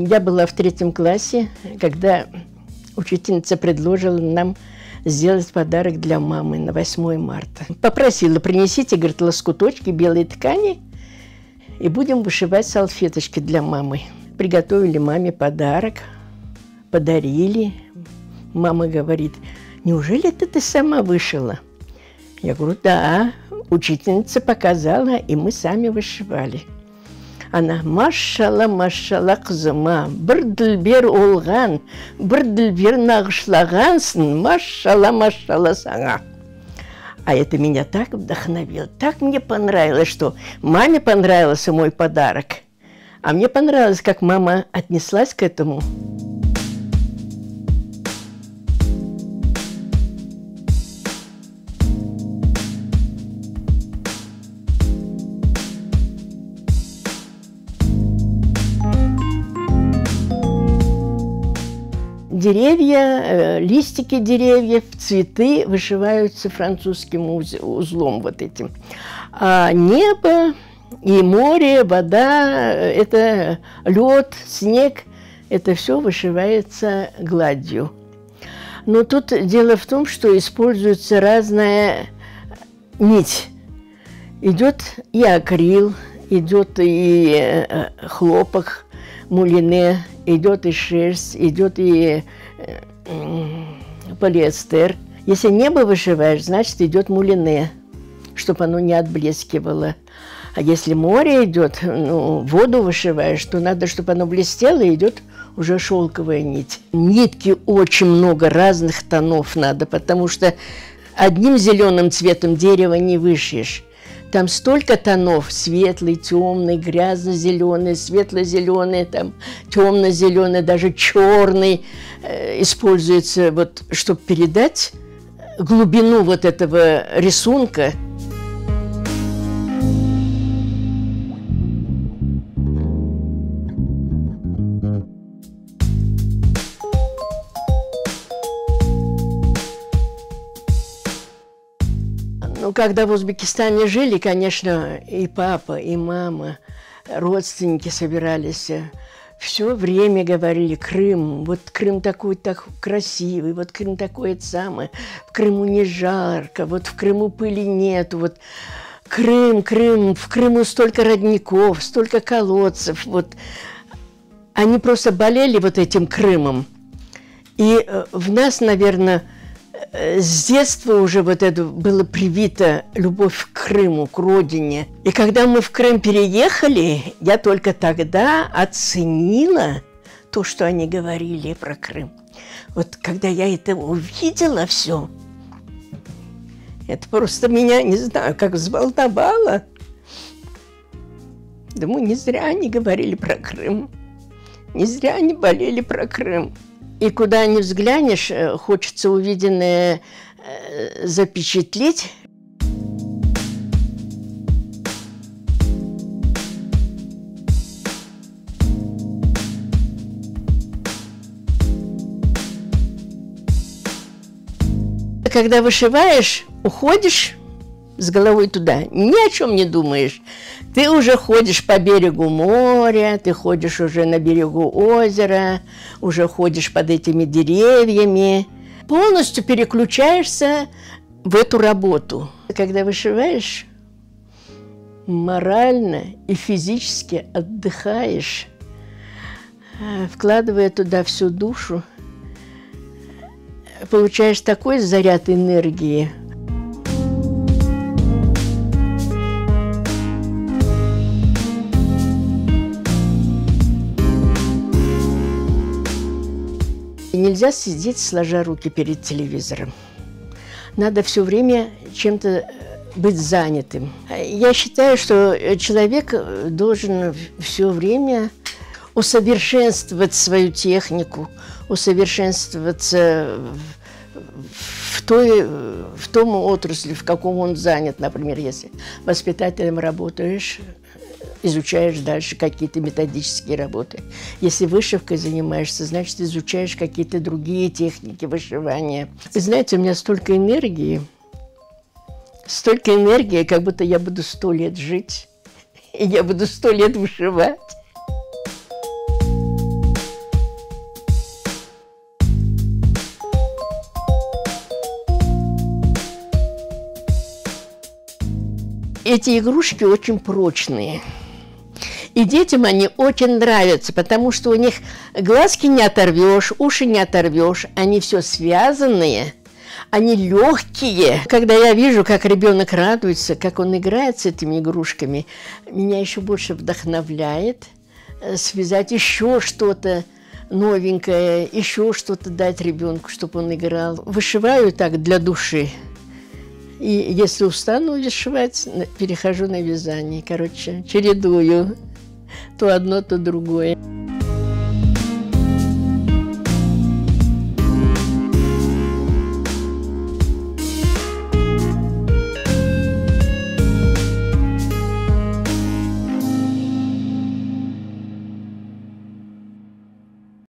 Я была в 3 классе, когда учительница предложила нам сделать подарок для мамы на 8 марта. Попросила: принесите, говорит, лоскуточки белой ткани, и будем вышивать салфеточки для мамы. Приготовили маме подарок, подарили. Мама говорит: неужели это ты сама вышила? Я говорю: да, учительница показала, и мы сами вышивали. Она: машалла, машалла, кызыма, бір ділбер олған, бір ділбер нағышлағансың, машалла, машалла саңа. А это меня так вдохновило, так мне понравилось, что маме понравился мой подарок. А мне понравилось, как мама отнеслась к этому. Деревья, листики деревьев, цветы вышиваются французским узлом вот этим. А небо и море, вода, это лед, снег, это все вышивается гладью. Но тут дело в том, что используется разная нить. Идет и акрил, идет и хлопок, мулине, идет и шерсть, идет и полиэстер. Если небо вышиваешь, значит, идет мулине, чтобы оно не отблескивало. А если море идет, воду вышиваешь, то надо, чтобы оно блестело, и идет уже шелковая нить. Нитки очень много разных тонов надо, потому что одним зеленым цветом дерево не вышьешь. Там столько тонов: светлый, темный, грязно-зеленый, светло-зеленый, там темно-зеленый, даже черный используется, вот, чтобы передать глубину вот этого рисунка. Ну, когда в Узбекистане жили, конечно, и папа, и мама, родственники собирались, все время говорили: Крым, вот Крым такой так красивый, вот Крым такое самое, в Крыму не жарко, вот в Крыму пыли нету, вот Крым, Крым, в Крыму столько родников, столько колодцев, вот. Они просто болели вот этим Крымом. И в нас, наверное, с детства уже вот это было привито любовь к Крыму, к родине. И когда мы в Крым переехали, я только тогда оценила то, что они говорили про Крым. Вот когда я это увидела все, это просто меня, не знаю, как взволновало. Думаю, не зря они говорили про Крым, не зря они болели про Крым. И куда ни взглянешь, хочется увиденное запечатлеть. Когда вышиваешь, уходишь с головой туда, ни о чем не думаешь. Ты уже ходишь по берегу моря, ты ходишь уже на берегу озера, уже ходишь под этими деревьями. Полностью переключаешься в эту работу. Когда вышиваешь, морально и физически отдыхаешь, вкладывая туда всю душу, получаешь такой заряд энергии. И нельзя сидеть, сложа руки перед телевизором. Надо все время чем-то быть занятым. Я считаю, что человек должен все время усовершенствовать свою технику, усовершенствоваться в том отрасли, в каком он занят. Например, если воспитателем работаешь, изучаешь дальше какие-то методические работы. Если вышивкой занимаешься, значит, изучаешь какие-то другие техники вышивания. Вы знаете, у меня столько энергии, как будто я буду 100 лет жить, и я буду 100 лет вышивать. эти игрушки очень прочные. И детям они очень нравятся, потому что у них глазки не оторвешь, уши не оторвешь, они все связанные, они легкие. Когда я вижу, как ребенок радуется, как он играет с этими игрушками, меня еще больше вдохновляет связать еще что-то новенькое, еще что-то дать ребенку, чтобы он играл. Вышиваю так для души. И если устану вышивать, перехожу на вязание. Короче, чередую то одно, то другое.